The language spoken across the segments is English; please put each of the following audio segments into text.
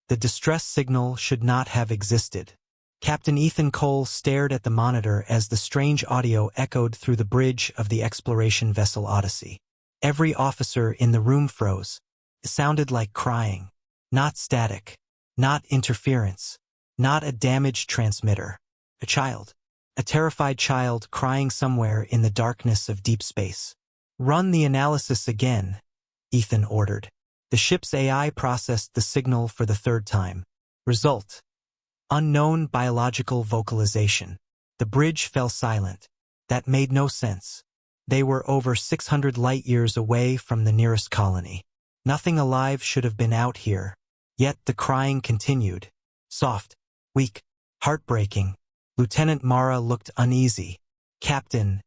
The distress signal should not have existed. Captain Ethan Cole stared at the monitor as the strange audio echoed through the bridge of the exploration vessel Odyssey. Every officer in the room froze. It sounded like crying. Not static. Not interference. Not a damaged transmitter. A child. A terrified child crying somewhere in the darkness of deep space. "Run the analysis again," Ethan ordered. The ship's AI processed the signal for the third time. Result: unknown biological vocalization. The bridge fell silent. That made no sense. They were over 600 light-years away from the nearest colony. Nothing alive should have been out here. Yet the crying continued. Soft, weak, heartbreaking. Lieutenant Mara looked uneasy. "Captain,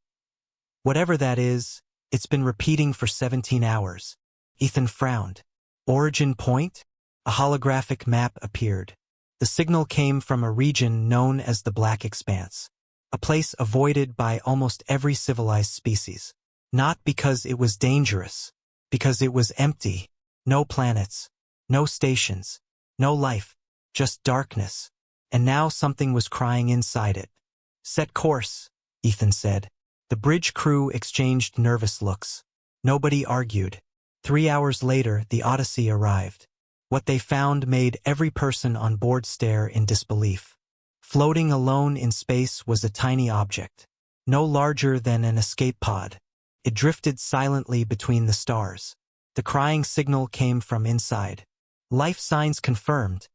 whatever that is, it's been repeating for 17 hours. Ethan frowned. Origin point? A holographic map appeared. The signal came from a region known as the Black Expanse, a place avoided by almost every civilized species. Not because it was dangerous, because it was empty. No planets, no stations, no life, just darkness. And now something was crying inside it. "Set course," Ethan said. The bridge crew exchanged nervous looks. Nobody argued. 3 hours later, the Odyssey arrived. What they found made every person on board stare in disbelief. Floating alone in space was a tiny object, no larger than an escape pod. It drifted silently between the stars. The crying signal came from inside. "Life signs confirmed,"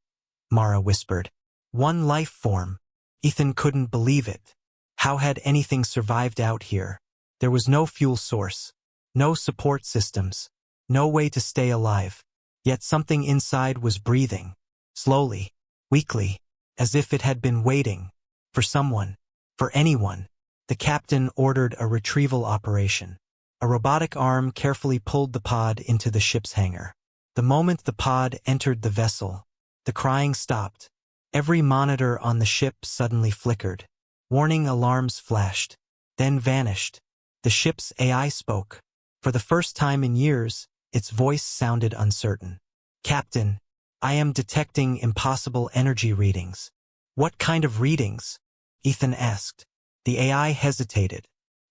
Mara whispered. "One life form." Ethan couldn't believe it. How had anything survived out here? There was no fuel source, no support systems, no way to stay alive. Yet something inside was breathing, slowly, weakly, as if it had been waiting for someone, for anyone. The captain ordered a retrieval operation. A robotic arm carefully pulled the pod into the ship's hangar. The moment the pod entered the vessel, the crying stopped. Every monitor on the ship suddenly flickered. Warning alarms flashed, then vanished. The ship's AI spoke. For the first time in years, its voice sounded uncertain. "Captain, I am detecting impossible energy readings." "What kind of readings?" Ethan asked. The AI hesitated.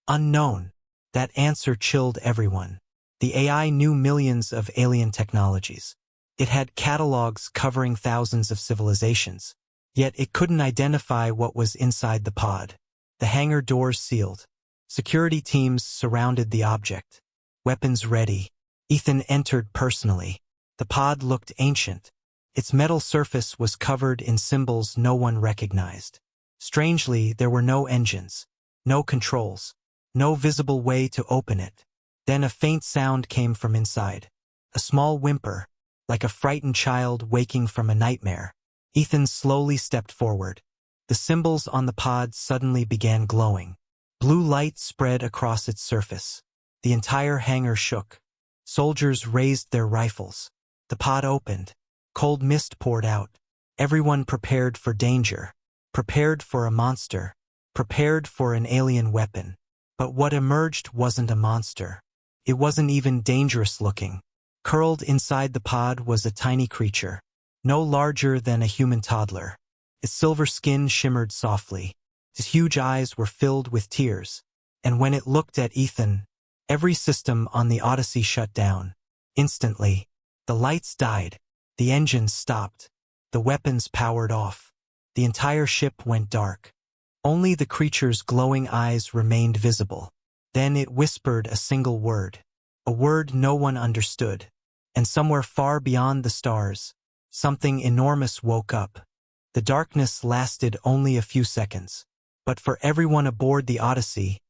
"Unknown." That answer chilled everyone. The AI knew millions of alien technologies. It had catalogs covering thousands of civilizations. Yet it couldn't identify what was inside the pod. The hangar doors sealed. Security teams surrounded the object. Weapons ready. Ethan entered personally. The pod looked ancient. Its metal surface was covered in symbols no one recognized. Strangely, there were no engines, no controls, no visible way to open it. Then a faint sound came from inside. A small whimper, like a frightened child waking from a nightmare. Ethan slowly stepped forward. The symbols on the pod suddenly began glowing. Blue light spread across its surface. The entire hangar shook. Soldiers raised their rifles. The pod opened. Cold mist poured out. Everyone prepared for danger. Prepared for a monster. Prepared for an alien weapon. But what emerged wasn't a monster. It wasn't even dangerous looking. Curled inside the pod was a tiny creature, no larger than a human toddler. Its silver skin shimmered softly. Its huge eyes were filled with tears. And when it looked at Ethan, every system on the Odyssey shut down. Instantly, the lights died. The engines stopped. The weapons powered off. The entire ship went dark. Only the creature's glowing eyes remained visible. Then it whispered a single word. A word no one understood. And somewhere far beyond the stars, something enormous woke up. The darkness lasted only a few seconds. But for everyone aboard the Odyssey,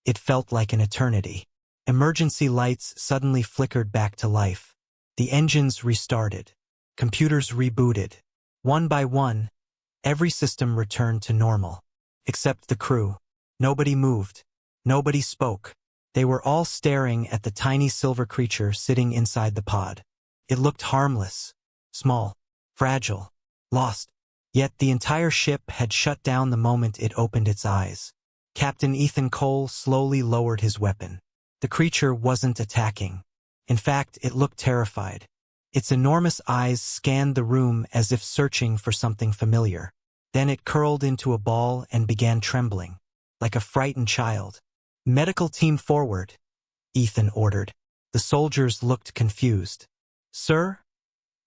it felt like an eternity. Emergency lights suddenly flickered back to life. The engines restarted. Computers rebooted. One by one, every system returned to normal. Except the crew. Nobody moved. Nobody spoke. They were all staring at the tiny silver creature sitting inside the pod. It looked harmless, small, fragile, lost. Yet the entire ship had shut down the moment it opened its eyes. Captain Ethan Cole slowly lowered his weapon. The creature wasn't attacking. In fact, it looked terrified. Its enormous eyes scanned the room as if searching for something familiar. Then it curled into a ball and began trembling, like a frightened child. "Medical team forward," Ethan ordered. The soldiers looked confused. "Sir?"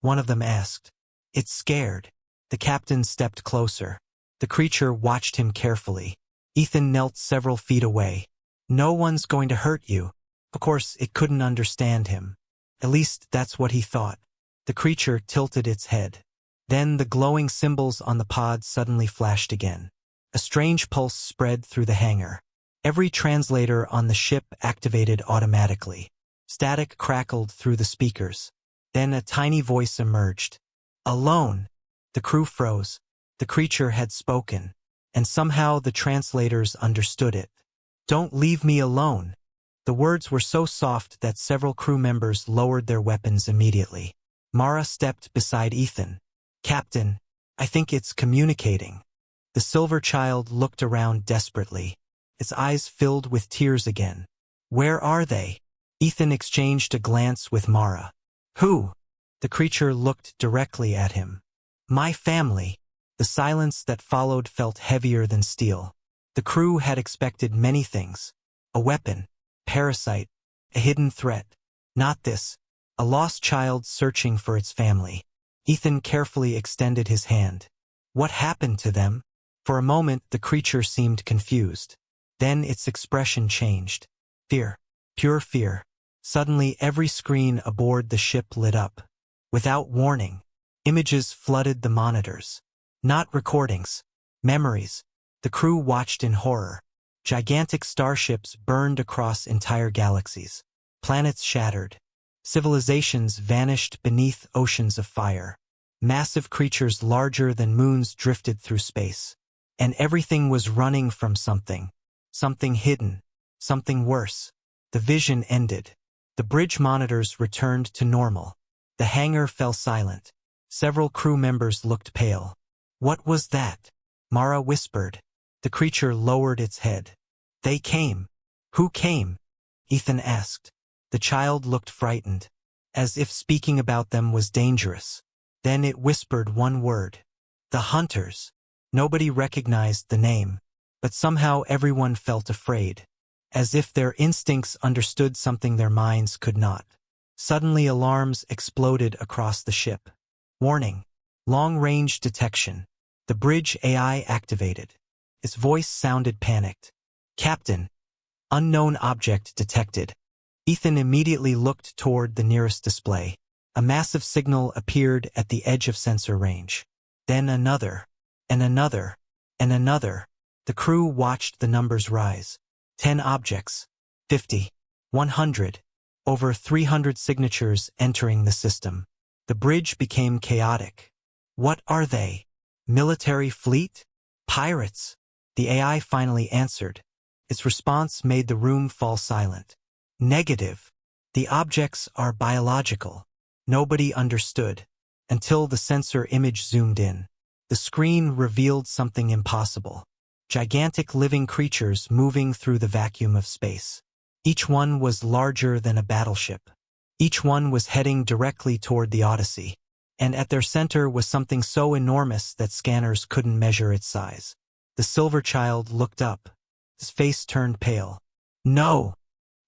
one of them asked. "It's scared." The captain stepped closer. The creature watched him carefully. Ethan knelt several feet away. "No one's going to hurt you." Of course, it couldn't understand him. At least that's what he thought. The creature tilted its head. Then the glowing symbols on the pod suddenly flashed again. A strange pulse spread through the hangar. Every translator on the ship activated automatically. Static crackled through the speakers. Then a tiny voice emerged. "Alone." The crew froze. The creature had spoken, and somehow the translators understood it. "Don't leave me alone." The words were so soft that several crew members lowered their weapons immediately. Mara stepped beside Ethan. "Captain, I think it's communicating." The silver child looked around desperately. Its eyes filled with tears again. "Where are they?" Ethan exchanged a glance with Mara. "Who?" The creature looked directly at him. "My family." The silence that followed felt heavier than steel. The crew had expected many things. A weapon, parasite, a hidden threat. Not this. A lost child searching for its family. Ethan carefully extended his hand. "What happened to them?" For a moment the creature seemed confused. Then its expression changed. Fear. Pure fear. Suddenly every screen aboard the ship lit up. Without warning, images flooded the monitors. Not recordings. Memories. The crew watched in horror. Gigantic starships burned across entire galaxies. Planets shattered. Civilizations vanished beneath oceans of fire. Massive creatures larger than moons drifted through space. And everything was running from something. Something hidden. Something worse. The vision ended. The bridge monitors returned to normal. The hangar fell silent. Several crew members looked pale. "What was that?" Mara whispered. The creature lowered its head. "They came." "Who came?" Ethan asked. The child looked frightened, as if speaking about them was dangerous. Then it whispered one word. "The hunters." Nobody recognized the name, but somehow everyone felt afraid, as if their instincts understood something their minds could not. Suddenly alarms exploded across the ship. "Warning. Long-range detection." The bridge AI activated. Its voice sounded panicked. "Captain. Unknown object detected." Ethan immediately looked toward the nearest display. A massive signal appeared at the edge of sensor range. Then another, and another, and another. The crew watched the numbers rise. 10 objects. 50. 100. Over 300 signatures entering the system. The bridge became chaotic. "What are they? Military fleet? Pirates?" The AI finally answered. Its response made the room fall silent. "Negative. The objects are biological." Nobody understood, until the sensor image zoomed in. The screen revealed something impossible. Gigantic living creatures moving through the vacuum of space. Each one was larger than a battleship. Each one was heading directly toward the Odyssey. And at their center was something so enormous that scanners couldn't measure its size. The silver child looked up. His face turned pale. "No!"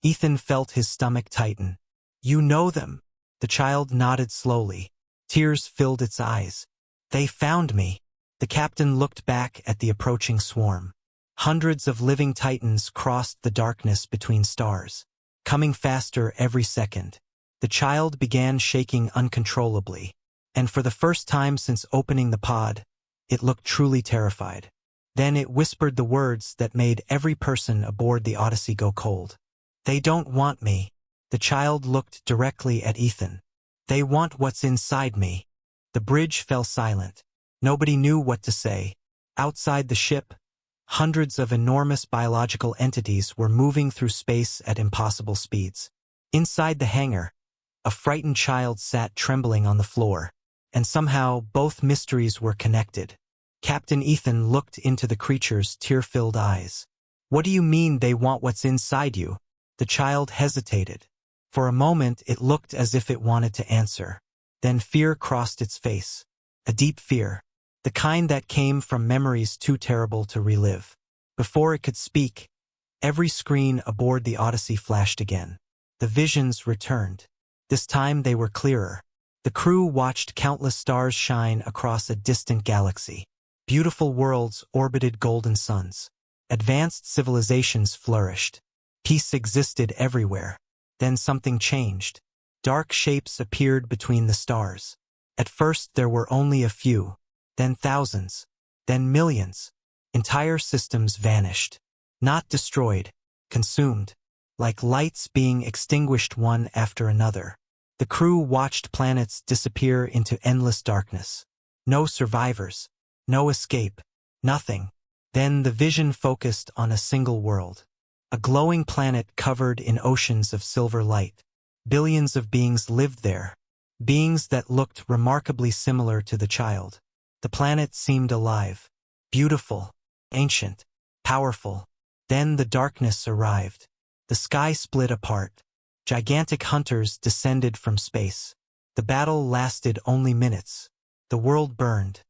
Ethan felt his stomach tighten. "You know them." The child nodded slowly. Tears filled its eyes. "They found me." The captain looked back at the approaching swarm. Hundreds of living titans crossed the darkness between stars, coming faster every second. The child began shaking uncontrollably, and for the first time since opening the pod, it looked truly terrified. Then it whispered the words that made every person aboard the Odyssey go cold. "They don't want me." The child looked directly at Ethan. "They want what's inside me." The bridge fell silent. Nobody knew what to say. Outside the ship, hundreds of enormous biological entities were moving through space at impossible speeds. Inside the hangar, a frightened child sat trembling on the floor, and somehow both mysteries were connected. Captain Ethan looked into the creature's tear-filled eyes. "What do you mean they want what's inside you?" The child hesitated. For a moment it looked as if it wanted to answer. Then fear crossed its face. A deep fear. The kind that came from memories too terrible to relive. Before it could speak, every screen aboard the Odyssey flashed again. The visions returned. This time they were clearer. The crew watched countless stars shine across a distant galaxy. Beautiful worlds orbited golden suns. Advanced civilizations flourished. Peace existed everywhere. Then something changed. Dark shapes appeared between the stars. At first there were only a few, then thousands, then millions. Entire systems vanished. Not destroyed, consumed, like lights being extinguished one after another. The crew watched planets disappear into endless darkness. No survivors, no escape, nothing. Then the vision focused on a single world. A glowing planet covered in oceans of silver light. Billions of beings lived there, beings that looked remarkably similar to the child. The planet seemed alive, beautiful, ancient, powerful. Then the darkness arrived. The sky split apart. Gigantic hunters descended from space. The battle lasted only minutes. The world burned.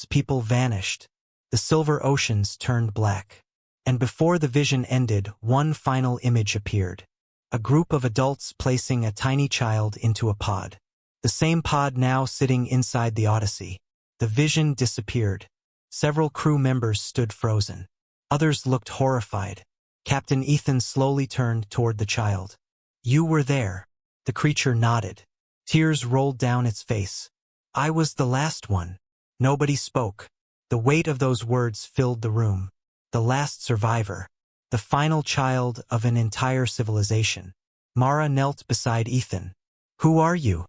People vanished. The silver oceans turned black. And before the vision ended, one final image appeared. A group of adults placing a tiny child into a pod. The same pod now sitting inside the Odyssey. The vision disappeared. Several crew members stood frozen. Others looked horrified. Captain Ethan slowly turned toward the child. "You were there." The creature nodded. Tears rolled down its face. "I was the last one." Nobody spoke. The weight of those words filled the room. The last survivor. The final child of an entire civilization. Mara knelt beside Ethan. "Who are you?"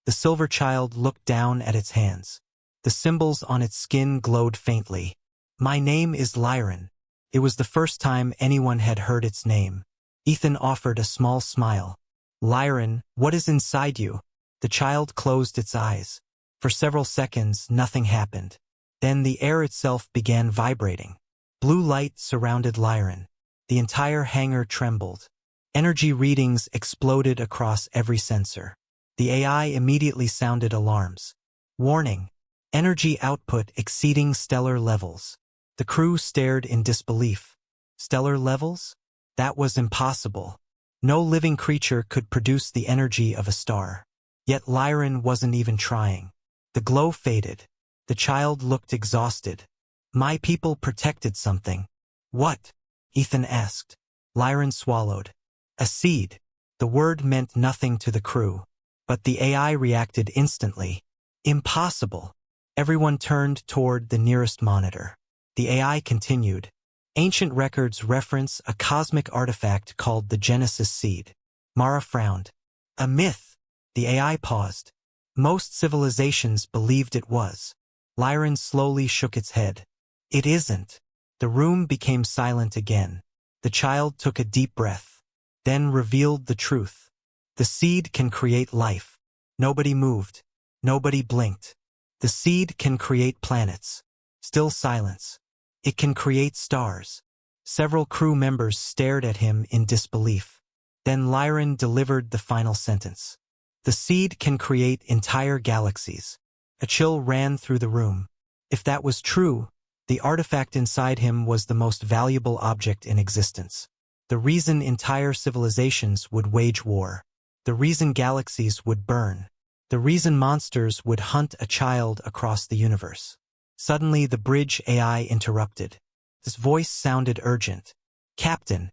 The silver child looked down at its hands. The symbols on its skin glowed faintly. "My name is Lyran." It was the first time anyone had heard its name. Ethan offered a small smile. "Lyran, what is inside you?" The child closed its eyes. For several seconds, nothing happened. Then the air itself began vibrating. Blue light surrounded Lyran. The entire hangar trembled. Energy readings exploded across every sensor. The AI immediately sounded alarms. "Warning. Energy output exceeding stellar levels." The crew stared in disbelief. Stellar levels? That was impossible. No living creature could produce the energy of a star. Yet Lyran wasn't even trying. The glow faded. The child looked exhausted. "My people protected something." "What?" Ethan asked. Lyran swallowed. "A seed." The word meant nothing to the crew. But the AI reacted instantly. "Impossible." Everyone turned toward the nearest monitor. The AI continued. "Ancient records reference a cosmic artifact called the Genesis Seed." Mara frowned. "A myth." The AI paused. "Most civilizations believed it was." Lyran slowly shook its head. "It isn't." The room became silent again. The child took a deep breath, then revealed the truth. The seed can create life. Nobody moved. Nobody blinked. The seed can create planets. Still silence. It can create stars. Several crew members stared at him in disbelief. Then Lyran delivered the final sentence. "The seed can create entire galaxies." A chill ran through the room. If that was true, the artifact inside him was the most valuable object in existence. The reason entire civilizations would wage war. The reason galaxies would burn. The reason monsters would hunt a child across the universe. Suddenly the bridge AI interrupted. His voice sounded urgent. "Captain,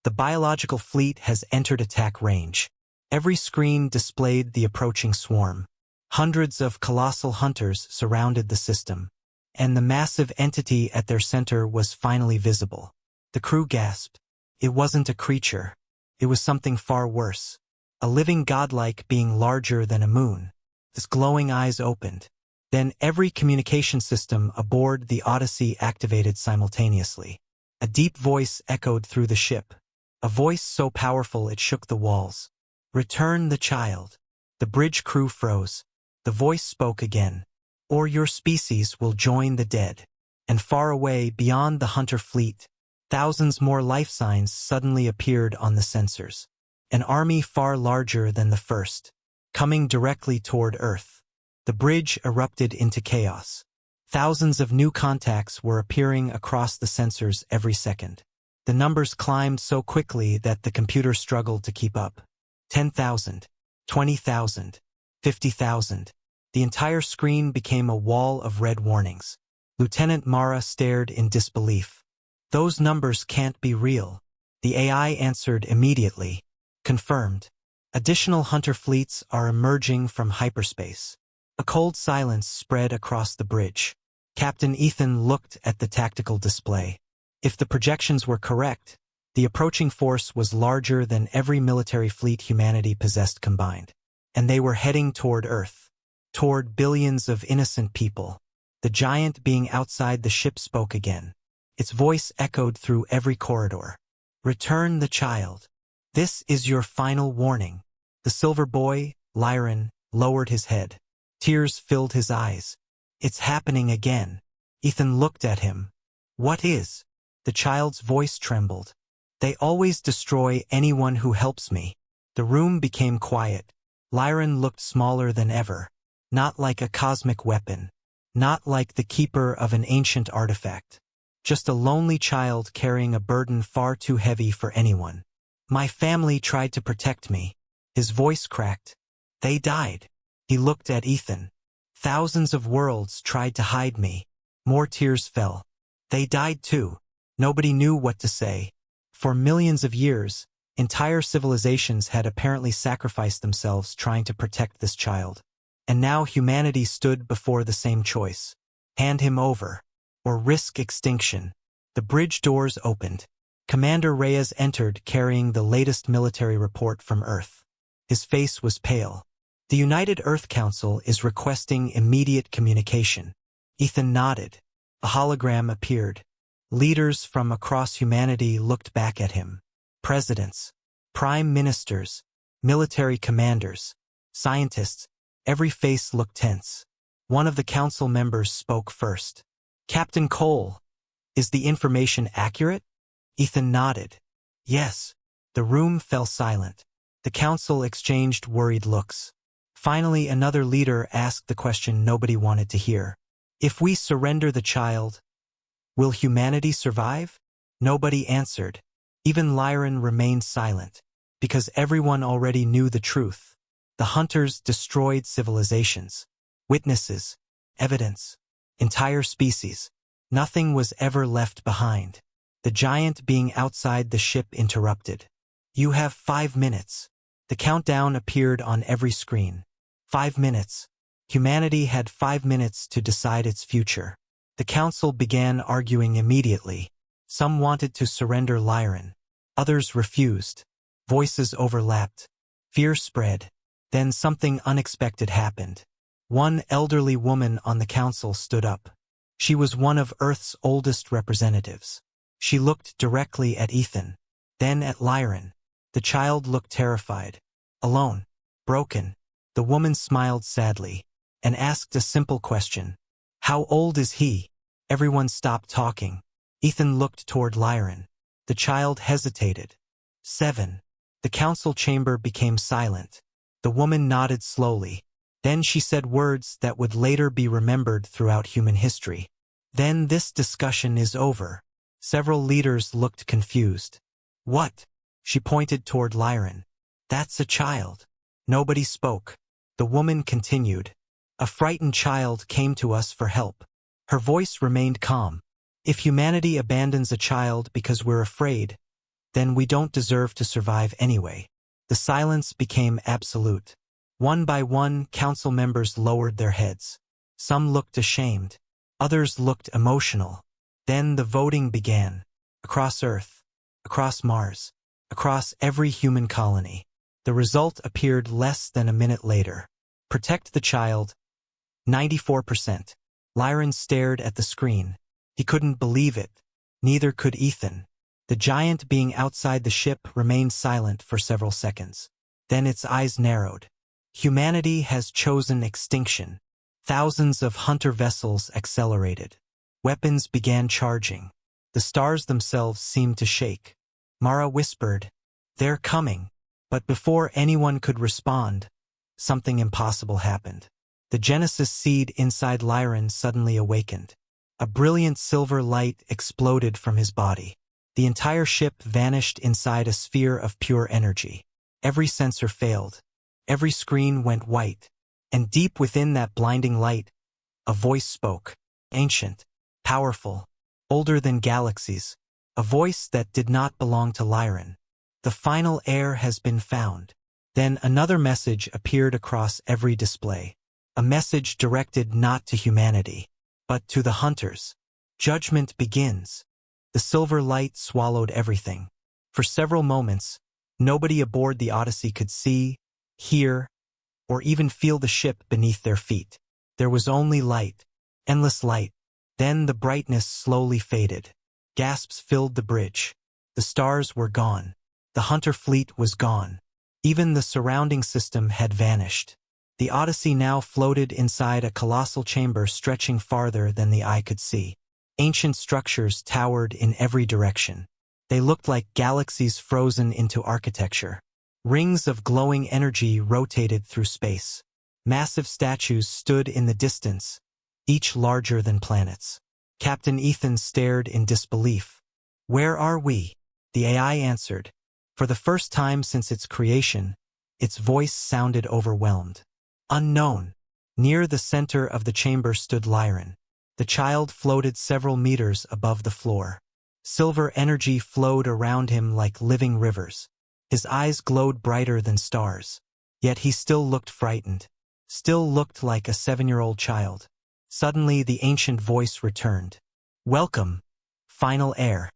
the biological fleet has entered attack range." Every screen displayed the approaching swarm. Hundreds of colossal hunters surrounded the system, and the massive entity at their center was finally visible. The crew gasped. It wasn't a creature. It was something far worse. A living godlike being larger than a moon. His glowing eyes opened. Then every communication system aboard the Odyssey activated simultaneously. A deep voice echoed through the ship. A voice so powerful it shook the walls. "Return the child." The bridge crew froze. The voice spoke again. "Or your species will join the dead." And far away, beyond the hunter fleet, thousands more life signs suddenly appeared on the sensors. An army far larger than the first, coming directly toward Earth. The bridge erupted into chaos. Thousands of new contacts were appearing across the sensors every second. The numbers climbed so quickly that the computer struggled to keep up. 10,000, 20,000, 50,000. The entire screen became a wall of red warnings. Lieutenant Mara stared in disbelief. Those numbers can't be real. The AI answered immediately. Confirmed. Additional hunter fleets are emerging from hyperspace. A cold silence spread across the bridge. Captain Ethan looked at the tactical display. If the projections were correct, the approaching force was larger than every military fleet humanity possessed combined. And they were heading toward Earth. Toward billions of innocent people. The giant being outside the ship spoke again. Its voice echoed through every corridor. Return the child. This is your final warning. The silver boy, Lyran, lowered his head. Tears filled his eyes. It's happening again. Ethan looked at him. What is? The child's voice trembled. They always destroy anyone who helps me. The room became quiet. Lyran looked smaller than ever. Not like a cosmic weapon. Not like the keeper of an ancient artifact. Just a lonely child carrying a burden far too heavy for anyone. My family tried to protect me. His voice cracked. They died. He looked at Ethan. Thousands of worlds tried to hide me. More tears fell. They died too. Nobody knew what to say. For millions of years, entire civilizations had apparently sacrificed themselves trying to protect this child. And now humanity stood before the same choice. Hand him over, or risk extinction. The bridge doors opened. Commander Reyes entered carrying the latest military report from Earth. His face was pale. The United Earth Council is requesting immediate communication. Ethan nodded. A hologram appeared. Leaders from across humanity looked back at him. Presidents, prime ministers, military commanders, scientists, every face looked tense. One of the council members spoke first. Captain Cole, is the information accurate? Ethan nodded. Yes. The room fell silent. The council exchanged worried looks. Finally, another leader asked the question nobody wanted to hear. If we surrender the child, will humanity survive? Nobody answered. Even Lyran remained silent, because everyone already knew the truth. The hunters destroyed civilizations, witnesses, evidence, entire species. Nothing was ever left behind. The giant being outside the ship interrupted. You have 5 minutes. The countdown appeared on every screen. 5 minutes. Humanity had 5 minutes to decide its future. The council began arguing immediately. Some wanted to surrender Lyran. Others refused. Voices overlapped. Fear spread. Then something unexpected happened. One elderly woman on the council stood up. She was one of Earth's oldest representatives. She looked directly at Ethan, then at Lyran. The child looked terrified. Alone. Broken. The woman smiled sadly and asked a simple question. How old is he? Everyone stopped talking. Ethan looked toward Lyran. The child hesitated. 7. The council chamber became silent. The woman nodded slowly. Then she said words that would later be remembered throughout human history. Then this discussion is over. Several leaders looked confused. What? She pointed toward Lyran. That's a child. Nobody spoke. The woman continued. A frightened child came to us for help. Her voice remained calm. If humanity abandons a child because we're afraid, then we don't deserve to survive anyway. The silence became absolute. One by one, council members lowered their heads. Some looked ashamed. Others looked emotional. Then the voting began. Across Earth, across Mars, across every human colony. The result appeared less than a minute later. Protect the child. 94%. Lyran stared at the screen. He couldn't believe it. Neither could Ethan. The giant being outside the ship remained silent for several seconds. Then its eyes narrowed. Humanity has chosen extinction. Thousands of hunter vessels accelerated. Weapons began charging. The stars themselves seemed to shake. Mara whispered, "They're coming." But before anyone could respond, something impossible happened. The Genesis seed inside Lyran suddenly awakened. A brilliant silver light exploded from his body. The entire ship vanished inside a sphere of pure energy. Every sensor failed. Every screen went white. And deep within that blinding light, a voice spoke. Ancient, powerful, older than galaxies. A voice that did not belong to Lyran. The final heir has been found. Then another message appeared across every display. A message directed not to humanity, but to the hunters. Judgment begins. The silver light swallowed everything. For several moments, nobody aboard the Odyssey could see, hear, or even feel the ship beneath their feet. There was only light, endless light. Then the brightness slowly faded. Gasps filled the bridge. The stars were gone. The hunter fleet was gone. Even the surrounding system had vanished. The Odyssey now floated inside a colossal chamber stretching farther than the eye could see. Ancient structures towered in every direction. They looked like galaxies frozen into architecture. Rings of glowing energy rotated through space. Massive statues stood in the distance, each larger than planets. Captain Ethan stared in disbelief. "Where are we?" The AI answered. For the first time since its creation, its voice sounded overwhelmed. "Unknown." Near the center of the chamber stood Lyran. The child floated several meters above the floor. Silver energy flowed around him like living rivers. His eyes glowed brighter than stars. Yet he still looked frightened. Still looked like a 7-year-old child. Suddenly the ancient voice returned. "Welcome, final heir."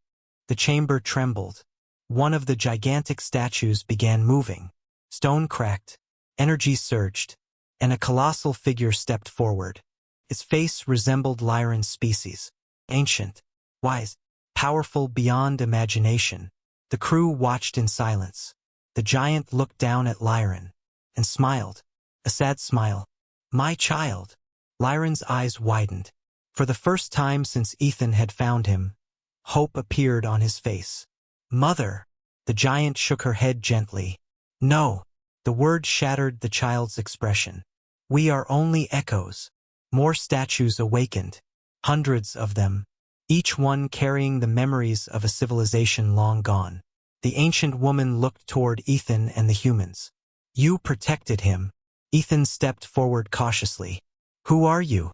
The chamber trembled. One of the gigantic statues began moving. Stone cracked. Energy surged. And a colossal figure stepped forward. Its face resembled Lyran's species. Ancient, wise, powerful beyond imagination. The crew watched in silence. The giant looked down at Lyran and smiled. A sad smile. "My child." Lyran's eyes widened. For the first time since Ethan had found him, hope appeared on his face. "Mother." The giant shook her head gently. "No." The word shattered the child's expression. "We are only echoes." More statues awakened. Hundreds of them. Each one carrying the memories of a civilization long gone. The ancient woman looked toward Ethan and the humans. "You protected him." Ethan stepped forward cautiously. "Who are you?"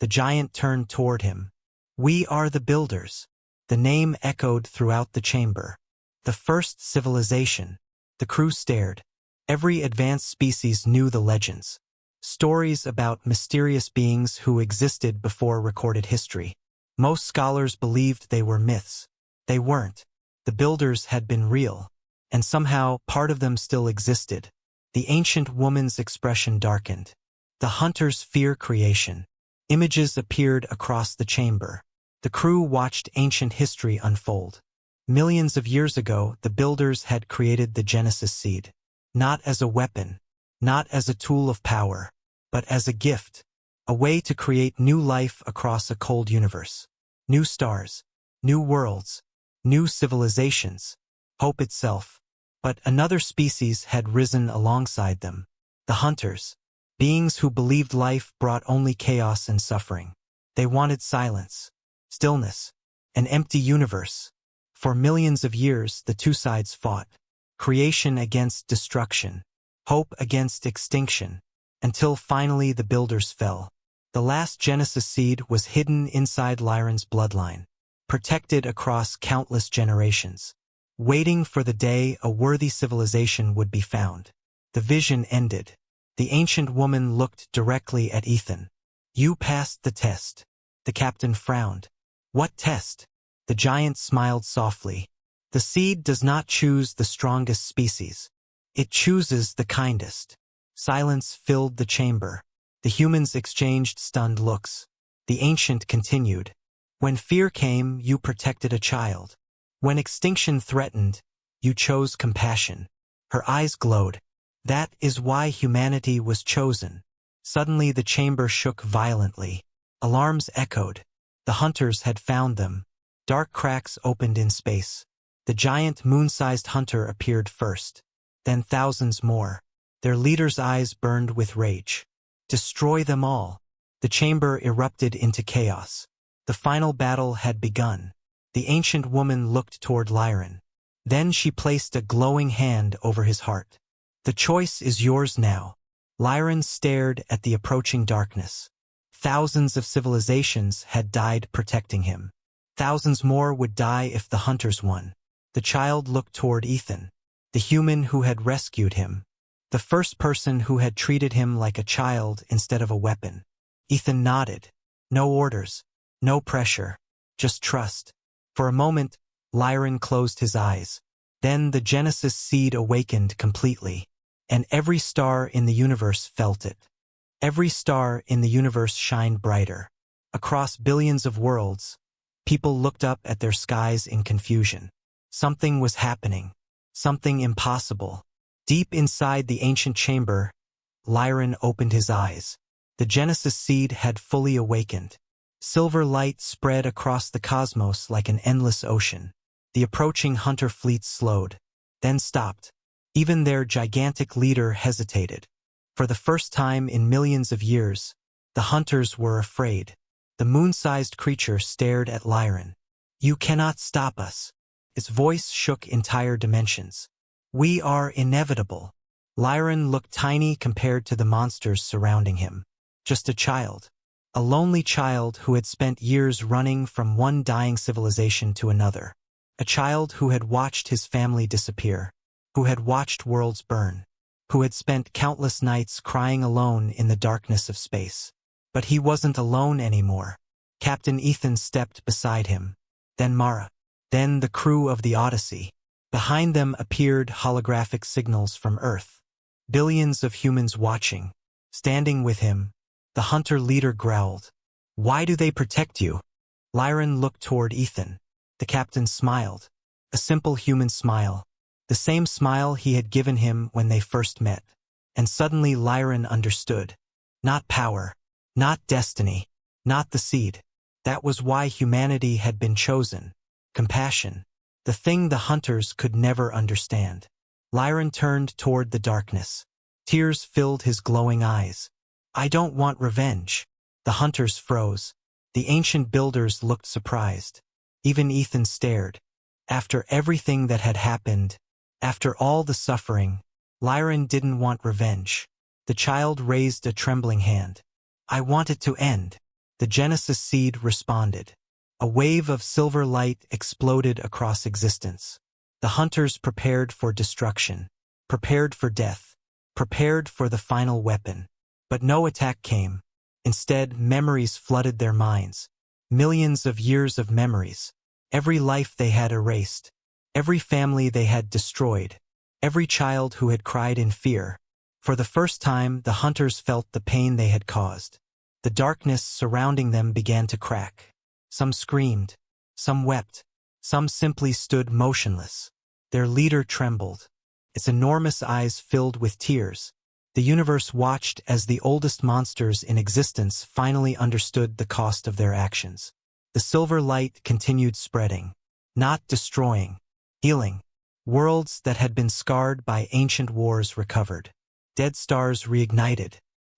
The giant turned toward him. "We are the Builders." The name echoed throughout the chamber. The first civilization. The crew stared. Every advanced species knew the legends. Stories about mysterious beings who existed before recorded history. Most scholars believed they were myths. They weren't. The Builders had been real. And somehow, part of them still existed. The ancient woman's expression darkened. The hunters fear creation. Images appeared across the chamber. The crew watched ancient history unfold. Millions of years ago, the Builders had created the Genesis seed. Not as a weapon, not as a tool of power, but as a gift. A way to create new life across a cold universe. New stars, new worlds, new civilizations. Hope itself. But another species had risen alongside them. The hunters. Beings who believed life brought only chaos and suffering. They wanted silence, stillness, an empty universe. For millions of years, the two sides fought. Creation against destruction, hope against extinction, until finally the Builders fell. The last Genesis seed was hidden inside Lyran's bloodline, protected across countless generations, waiting for the day a worthy civilization would be found. The vision ended. The ancient woman looked directly at Ethan. "You passed the test." The captain frowned. "What test?" The giant smiled softly. "The seed does not choose the strongest species. It chooses the kindest." Silence filled the chamber. The humans exchanged stunned looks. The ancient continued. "When fear came, you protected a child. When extinction threatened, you chose compassion." Her eyes glowed. "That is why humanity was chosen." Suddenly the chamber shook violently. Alarms echoed. The hunters had found them. Dark cracks opened in space. The giant moon-sized hunter appeared first. Then thousands more. Their leader's eyes burned with rage. Destroy them all. The chamber erupted into chaos. The final battle had begun. The ancient woman looked toward Lyran. Then she placed a glowing hand over his heart. The choice is yours now. Lyran stared at the approaching darkness. Thousands of civilizations had died protecting him. Thousands more would die if the hunters won. The child looked toward Ethan, the human who had rescued him, the first person who had treated him like a child instead of a weapon. Ethan nodded. No orders, no pressure, just trust. For a moment, Lyran closed his eyes. Then the Genesis seed awakened completely, and every star in the universe felt it. Every star in the universe shined brighter. Across billions of worlds, people looked up at their skies in confusion. Something was happening. Something impossible. Deep inside the ancient chamber, Lyran opened his eyes. The Genesis seed had fully awakened. Silver light spread across the cosmos like an endless ocean. The approaching hunter fleet slowed, then stopped. Even their gigantic leader hesitated. For the first time in millions of years, the hunters were afraid. The moon-sized creature stared at Lyran. You cannot stop us. Its voice shook entire dimensions. We are inevitable. Lyran looked tiny compared to the monsters surrounding him. Just a child. A lonely child who had spent years running from one dying civilization to another. A child who had watched his family disappear. Who had watched worlds burn. Who had spent countless nights crying alone in the darkness of space. But he wasn't alone anymore. Captain Ethan stepped beside him. Then Mara. Then the crew of the Odyssey. Behind them appeared holographic signals from Earth. Billions of humans watching. Standing with him, the hunter leader growled. Why do they protect you? Lyran looked toward Ethan. The captain smiled. A simple human smile. The same smile he had given him when they first met. And suddenly Lyran understood. Not power. Not destiny. Not the seed. That was why humanity had been chosen. Compassion. The thing the hunters could never understand. Lyran turned toward the darkness. Tears filled his glowing eyes. I don't want revenge. The hunters froze. The ancient builders looked surprised. Even Ethan stared. After everything that had happened, after all the suffering, Lyran didn't want revenge. The child raised a trembling hand. I want it to end. The Genesis seed responded. A wave of silver light exploded across existence. The hunters prepared for destruction, prepared for death, prepared for the final weapon. But no attack came. Instead, memories flooded their minds. Millions of years of memories. Every life they had erased. Every family they had destroyed. Every child who had cried in fear. For the first time, the hunters felt the pain they had caused. The darkness surrounding them began to crack. Some screamed. Some wept. Some simply stood motionless. Their leader trembled. Its enormous eyes filled with tears. The universe watched as the oldest monsters in existence finally understood the cost of their actions. The silver light continued spreading. Not destroying. Healing. Worlds that had been scarred by ancient wars recovered. Dead stars reignited.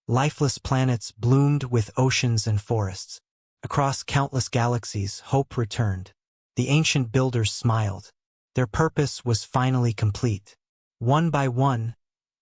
Lifeless planets bloomed with oceans and forests. Across countless galaxies, hope returned. The ancient builders smiled. Their purpose was finally complete. One by one,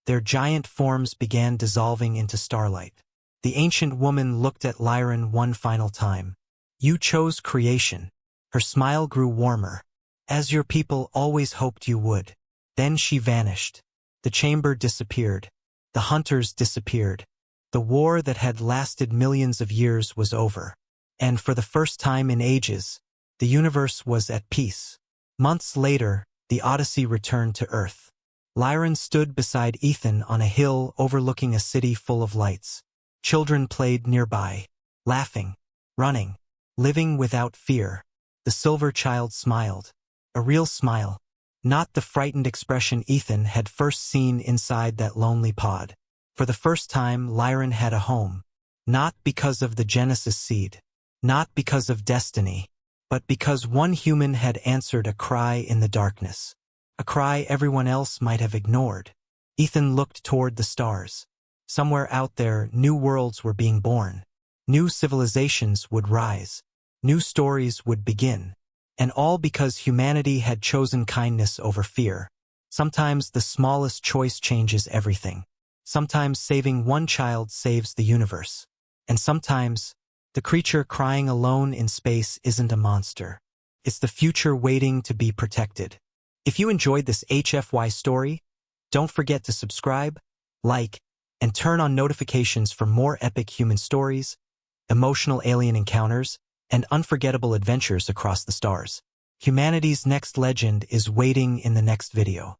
their giant forms began dissolving into starlight. The ancient woman looked at Lyran one final time. You chose creation. Her smile grew warmer. As your people always hoped you would. Then she vanished. The chamber disappeared. The hunters disappeared. The war that had lasted millions of years was over. And for the first time in ages, the universe was at peace. Months later, the Odyssey returned to Earth. Lyran stood beside Ethan on a hill overlooking a city full of lights. Children played nearby, laughing, running, living without fear. The silver child smiled. A real smile. Not the frightened expression Ethan had first seen inside that lonely pod. For the first time, Lyran had a home. Not because of the Genesis seed. Not because of destiny. But because one human had answered a cry in the darkness. A cry everyone else might have ignored. Ethan looked toward the stars. Somewhere out there, new worlds were being born. New civilizations would rise. New stories would begin. And all because humanity had chosen kindness over fear. Sometimes the smallest choice changes everything. Sometimes saving one child saves the universe. And sometimes, the creature crying alone in space isn't a monster. It's the future waiting to be protected. If you enjoyed this HFY story, don't forget to subscribe, like, and turn on notifications for more epic human stories, emotional alien encounters, and unforgettable adventures across the stars. Humanity's next legend is waiting in the next video.